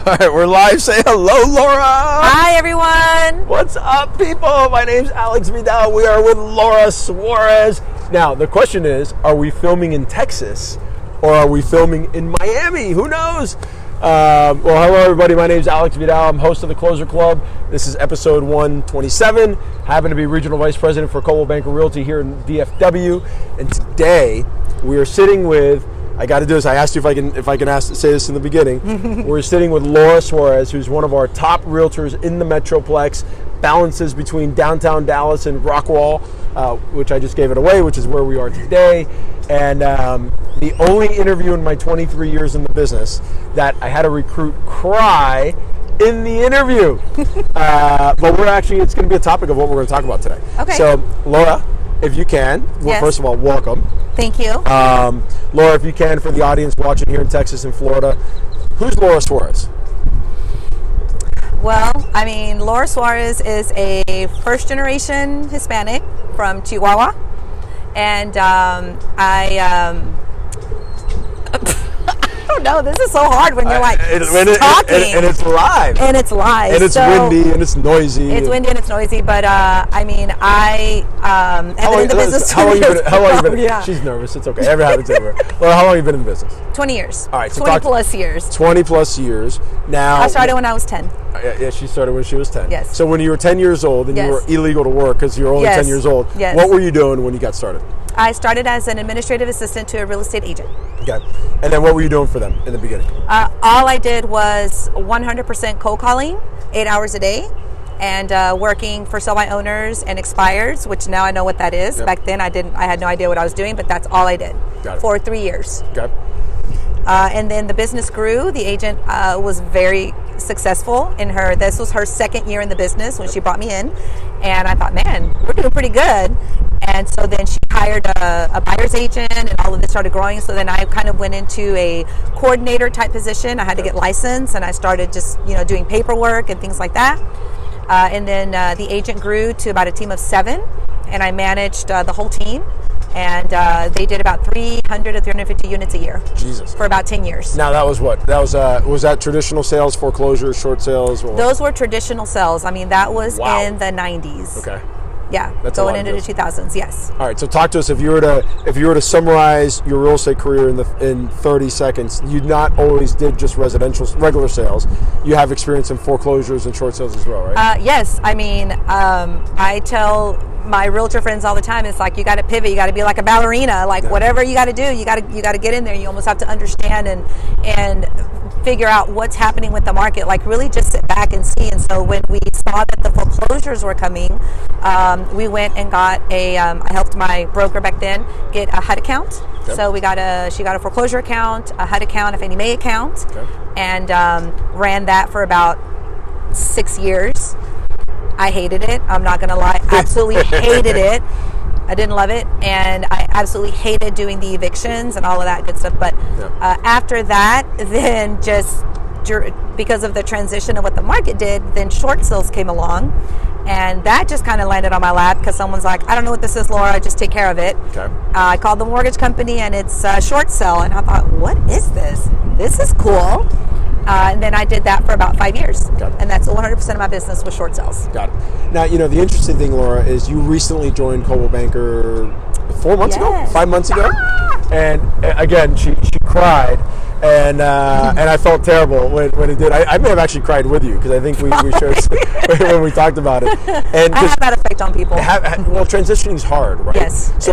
All right, we're live. Say hello, Laura. Hi, everyone. What's up, people? My name's Alex Vidal. We are with Laura Suarez. Now, the question is, are we filming in Texas or are we filming in Miami? Who knows? Well, hello, everybody. My name's Alex Vidal. I'm host of TheCloserClub. This is episode 127. Happen to be Regional Vice President for Coldwell Bankers Realty here in DFW. And today, we are sitting with, I got to do this. I asked you if I can say this in the beginning. We're sitting with Laura Suarez, who's one of our top realtors in the Metroplex, balances between downtown Dallas and Rockwall, which I just gave it away, which is where we are today. And the only interview in my 23 years in the business that I had a recruit cry in the interview. But it's going to be a topic of what we're going to talk about today. Okay. So, Laura, if you can, Yes. First of all, welcome. Thank you. Laura, if you can, for the audience watching here in Texas and Florida, who's Laura Suarez? Well, Laura Suarez is a first-generation Hispanic from Chihuahua, and I don't know. This is so hard when you're talking. And it's live. And it's live. And it's windy and it's noisy. It's windy and it's noisy, but I have been in the business. How long you been? Yeah. She's nervous. It's okay. Every happens ever. Well, how long have you been in the business? 20 years. All right. So 20 plus years. 20 plus years. Now. I started when I was 10. Yeah, she started when she was 10. Yes. So when you were 10 years old and you were illegal to work because you were only 10 years old, what were you doing when you got started? I started as an administrative assistant to a real estate agent. Okay. And then what were you doing for them in the beginning? All I did was 100% cold calling, 8 hours a day, and working for sell by owners and expireds, which now I know what that is. Yep. Back then I had no idea what I was doing, but that's all I did for 3 years. Okay. And then the business grew. The agent was very successful this was her second year in the business when she brought me in. And I thought, man, we're doing pretty good. And so then she hired a buyer's agent and all of this started growing. So then I kind of went into a coordinator type position. I had to get licensed and I started just, doing paperwork and things like that. And then the agent grew to about a team of 7 and I managed the whole team. And they did about 300 to 350 units a year. Jesus. For about 10 years. Now that was what? That was that traditional sales, foreclosures, short sales? Those were traditional sales. That was in the 90s. Okay. Yeah, that's going into the 2000s. Yes. All right. So talk to us. If you were to summarize your real estate career in 30 seconds, you not always did just regular sales. You have experience in foreclosures and short sales as well, right? Yes. I tell my realtor friends all the time, it's like you got to pivot. You got to be like a ballerina. Whatever you got to do, you got to get in there. You almost have to understand and figure out what's happening with the market. Really just sit back and see. And so when we saw that the foreclosures were coming, we went and got I helped my broker back then get a HUD account. Okay. So she got a foreclosure account, a HUD account, a Fannie Mae account, and ran that for about 6 years. I hated it. I'm not going to lie. Absolutely hated it. I didn't love it. And I absolutely hated doing the evictions and all of that good stuff. But after that, then just because of the transition of what the market did, then short sales came along. And that just kind of landed on my lap because someone's like, I don't know what this is, Laura. Just take care of it. Okay. I called the mortgage company and it's a short sale. And I thought, what is this? This is cool. And then I did that for about 5 years. And that's 100% of my business was short sales. Got it. Now, the interesting thing, Laura, is you recently joined Coldwell Bankers 4 months ago? 5 months ago? And again, she cried. And I felt terrible when it did. I may have actually cried with you because I think we shared when we talked about it. And I have that effect on people. Transitioning is hard, right? Yes. So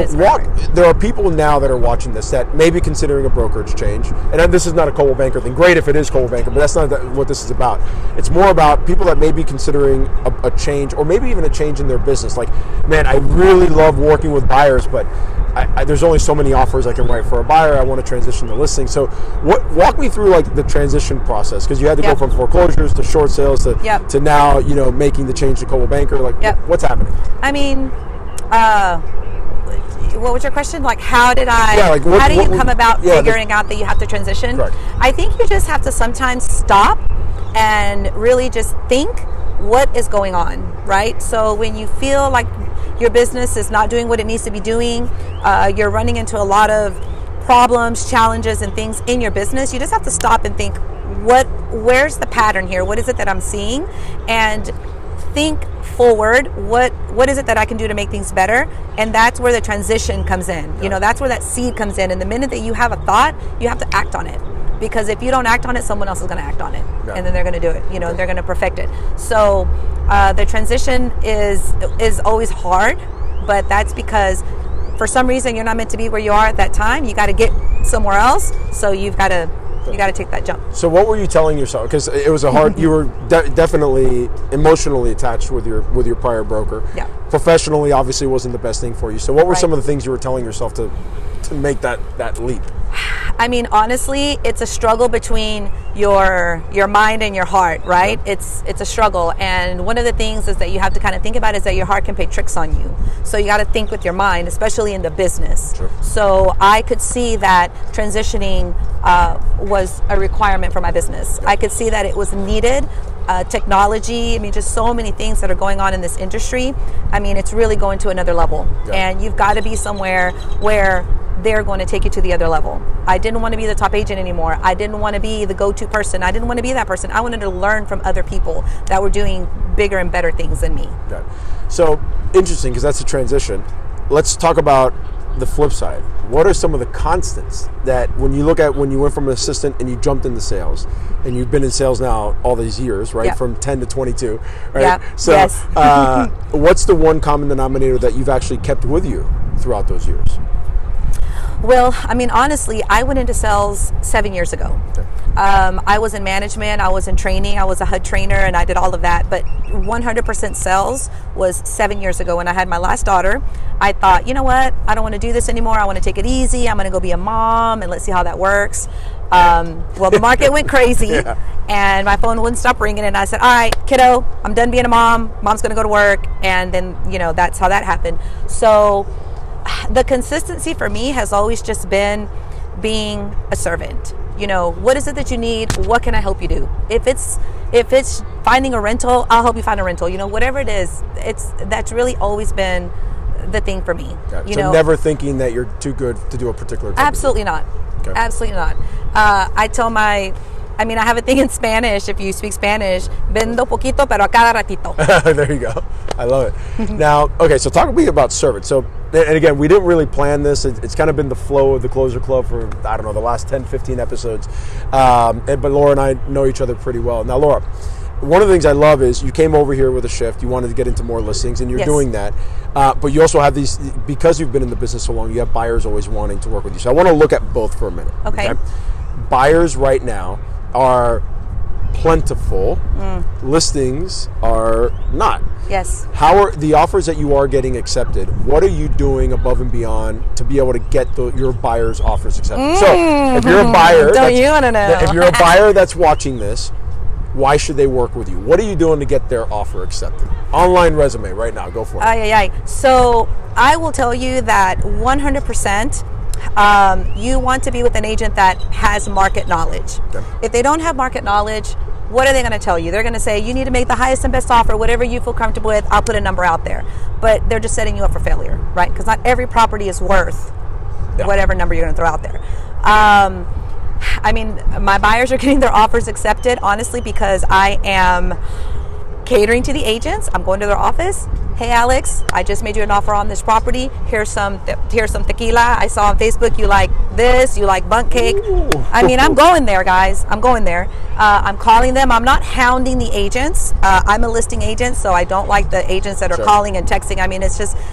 there are people now that are watching this that may be considering a brokerage change. And this is not a Coldwell Banker thing. Great if it is Coldwell Banker, but that's not what this is about. It's more about people that may be considering a change or maybe even a change in their business. Like, man, I really love working with buyers, but there's only so many offers I can write for a buyer. I want to transition to listing. So walk me through the transition process, because you had to go from foreclosures to short sales to now, making the change to Coldwell Banker. What's happening? What was your question? How did how do you come about figuring out that you have to transition? Correct. I think you just have to sometimes stop and really just think what is going on, right? So when you feel like your business is not doing what it needs to be doing, you're running into a lot of problems, challenges, and things in your business, you just have to stop and think, where's the pattern here? What is it that I'm seeing? And think forward. What is it that I can do to make things better? And that's where the transition comes in. You know, that's where that seed comes in. And the minute that you have a thought, you have to act on it. Because if you don't act on it, someone else is going to act on it, and then they're going to do it. You know, they're going to perfect it. So the transition is always hard, but that's because for some reason you're not meant to be where you are at that time. You got to get somewhere else. So you got to take that jump. So what were you telling yourself? Because it was a hard. You were definitely emotionally attached with your prior broker. Yeah. Professionally, obviously, wasn't the best thing for you. So what were some of the things you were telling yourself to make that leap? I mean, honestly, it's a struggle between your mind and your heart, right? Yeah. It's a struggle, and one of the things is that you have to kind of think about is that your heart can play tricks on you. So you got to think with your mind, especially in the business. Sure. So I could see that transitioning was a requirement for my business. Yeah. I could see that it was needed. Technology, I mean, just so many things that are going on in this industry. I mean, it's really going to another level, and you've got to be somewhere where they're going to take you to the other level. I didn't want to be the top agent anymore. I didn't want to be the go-to person. I didn't want to be that person. I wanted to learn from other people that were doing bigger and better things than me. Okay. So interesting, because that's a transition. Let's talk about the flip side. What are some of the constants that when you look at when you went from an assistant and you jumped into sales, and you've been in sales now all these years, right? Yep. From 10 to 22, right? Yeah. So yes. What's the one common denominator that you've actually kept with you throughout those years? Well, I mean, honestly, I went into sales 7 years ago. Okay. I was in management, I was in training, I was a HUD trainer, and I did all of that. But 100% sales was 7 years ago when I had my last daughter. I thought, you know what? I don't want to do this anymore. I want to take it easy. I'm going to go be a mom, and let's see how that works. Well, the market went crazy, and my phone wouldn't stop ringing. And I said, all right, kiddo, I'm done being a mom. Mom's going to go to work. And then, you know, that's how that happened. So the consistency for me has always just been being a servant. You know, what is it that you need? What can I help you do? If it's finding a rental, I'll help you find a rental. You know, whatever it is, that's really always been the thing for me. Okay. So never thinking that you're too good to do a particular job. Absolutely not. Okay. Absolutely not. I have a thing in Spanish, if you speak Spanish, vendo poquito, pero a cada ratito. There you go. I love it. Now, okay, so talk to me about service. So, and again, we didn't really plan this. It's kind of been the flow of the Closer Club for, I don't know, the last 10, 15 episodes. But Laura and I know each other pretty well. Now, Laura, one of the things I love is you came over here with a shift. You wanted to get into more listings, and you're doing that. But you also have these, because you've been in the business so long, you have buyers always wanting to work with you. So I want to look at both for a minute. Okay. Buyers right now are plentiful. Listings are not. Yes. How are the offers that you are getting accepted? What are you doing above and beyond to be able to get your buyers' offers accepted? So if you're a buyer, don't you want to know? If you're a buyer that's watching this, why should they work with you? What are you doing to get their offer accepted? Online resume right now. Go for it. So I will tell you that 100%. You want to be with an agent that has market knowledge. Okay. If they don't have market knowledge, what are they going to tell you? They're going to say, you need to make the highest and best offer, whatever you feel comfortable with, I'll put a number out there. But they're just setting you up for failure, right? Because not every property is worth whatever number you're going to throw out there. My buyers are getting their offers accepted, honestly, because I am catering to the agents. I'm going to their office. Hey, Alex, I just made you an offer on this property. Here's some tequila. I saw on Facebook you like this. You like bunk cake. Ooh. I'm going there, guys. I'm going there. I'm calling them. I'm not hounding the agents. I'm a listing agent, so I don't like the agents that are calling and texting.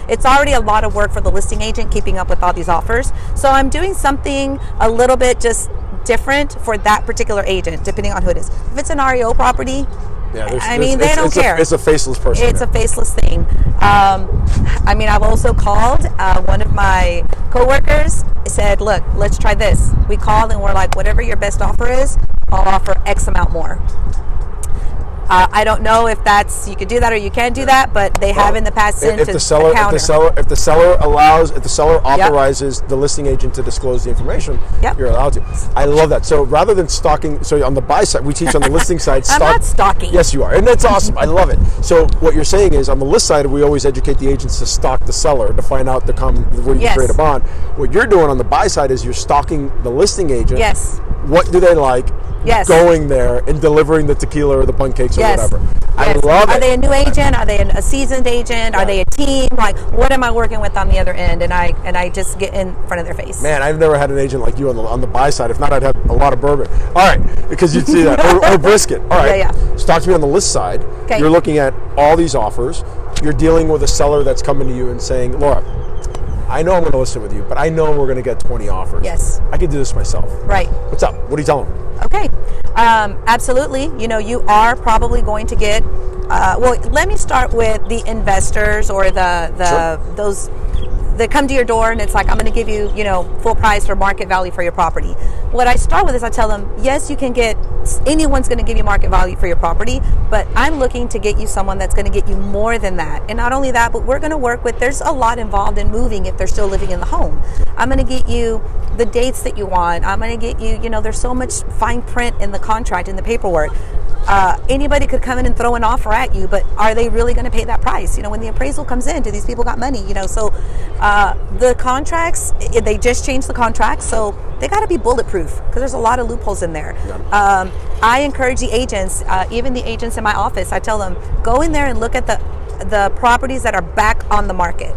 It's already a lot of work for the listing agent keeping up with all these offers. So I'm doing something a little bit just different for that particular agent, depending on who it is. If it's an REO property, they don't care. It's a faceless person. It's a faceless thing. I've also called one of my coworkers. Said, look, let's try this. We called and we're like, whatever your best offer is, I'll offer X amount more. I don't know if you could do that or you can't do that, but they have in the past sent if the seller authorizes the listing agent to disclose the information, you're allowed to. I love that. So rather than stalking, so on the buy side, we teach on the listing side. I'm not stalking. Yes, you are, and that's awesome. I love it. So what you're saying is, on the list side, we always educate the agents to stalk the seller to find out where you can create a bond. What you're doing on the buy side is you're stalking the listing agent. Yes. What do they like? Yes. going there and delivering the tequila or the punk cakes or Yes. whatever. I Yes. love it. Are they a new agent? Are they a seasoned agent? Are they a team? Like, what am I working with on the other end? And I just get in front of their face. Man, I've never had an agent like you on the buy side. If not, I'd have a lot of bourbon. All right, because you'd see that. or brisket. All right. Yeah. So talk to me on the list side. Okay. You're looking at all these offers. You're dealing with a seller that's coming to you and saying, Laura, I know I'm going to list it with you, but I know we're going to get 20 offers. Yes. I can do this myself. Right. What's up? What are you telling them? Okay. Absolutely. You know, you are probably going to get, well, let me start with the investors or those that come to your door and it's like, I'm going to give you, full price or market value for your property. What I start with is I tell them, yes, you can get, anyone's going to give you market value for your property, but I'm looking to get you someone that's going to get you more than that. And not only that, but we're going to work with, there's a lot involved in moving if they're still living in the home. I'm going to get you the dates that you want. I'm going to get you, there's so much fine print in the contract, in the paperwork. Anybody could come in and throw an offer at you, but are they really going to pay that price? When the appraisal comes in, do these people got money? So the contracts, they just changed the contracts, so they got to be bulletproof because there's a lot of loopholes in there. I encourage the agents, even the agents in my office, I tell them, go in there and look at the properties that are back on the market.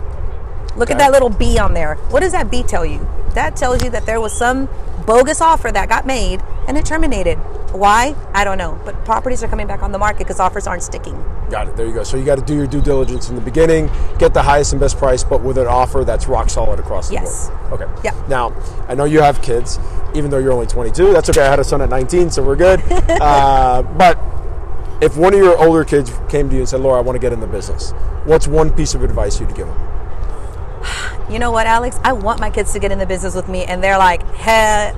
Look at that little B on there. What does that B tell you? That tells you that there was some bogus offer that got made and it terminated. Why? I don't know. But properties are coming back on the market because offers aren't sticking. Got it. There you go. So you got to do your due diligence in the beginning, get the highest and best price, but with an offer that's rock solid across the board. Okay. Yeah. Now, I know you have kids, even though you're only 22. That's okay. I had a son at 19, so we're good. But if one of your older kids came to you and said, Laura, I want to get in the business, what's one piece of advice you'd give them? You know what, Alex? I want my kids to get in the business with me, and they're like, heck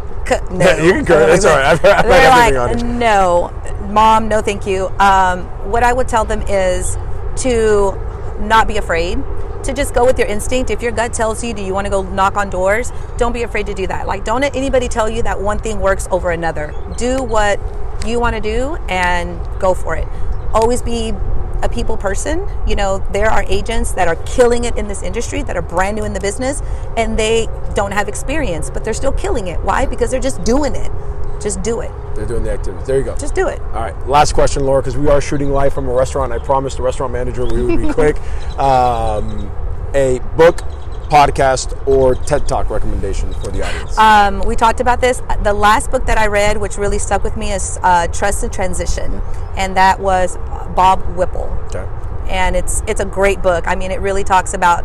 no. Yeah, you can go. It's all right. I've heard they're everything like, on it. no, Mom, no thank you. What I would tell them is to not be afraid, to just go with your instinct. If your gut tells you, do you want to go knock on doors? Don't be afraid to do that. Like, don't let anybody tell you that one thing works over another. Do what you want to do and go for it. Always be a people person. There are agents that are killing it in this industry that are brand new in the business and they don't have experience, but they're still killing it. Why? Because they're just doing it. Just do it. They're doing the activities. There you go. Just do it. All right. Last question, Laura, because we are shooting live from a restaurant. I promised the restaurant manager we would be quick. A book, podcast, or TED Talk recommendation for the audience. We talked about this. The last book that I read, which really stuck with me, is Trust and Transition, and that was Bob Whipple. Okay. And it's a great book. I mean, it really talks about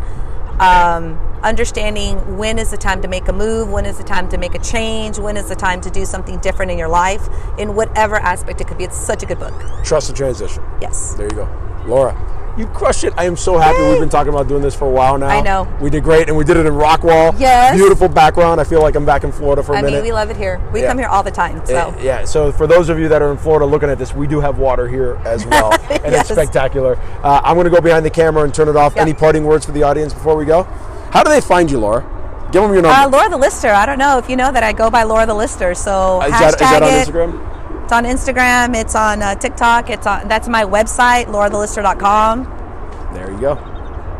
understanding when is the time to make a move, when is the time to make a change, when is the time to do something different in your life, in whatever aspect it could be. It's such a good book. Trust and Transition. Yes. There you go. Laura, you crushed it. I am so happy. We've been talking about doing this for a while now. I know. We did great, and we did it in Rockwall. Yes. Beautiful background. I feel like I'm back in Florida for a minute. I mean, we love it here. We come here all the time. So. Yeah. So for those of you that are in Florida looking at this, we do have water here as well, and Yes. it's spectacular. I'm going to go behind the camera and turn it off. Yep. Any parting words for the audience before we go? How do they find you, Laura? Give them your number. Laura the Lister. I don't know if you know that I go by Laura the Lister. So Is hashtag that on it. Instagram? It's on Instagram. It's on TikTok. That's my website, laurathellister.com. There you go.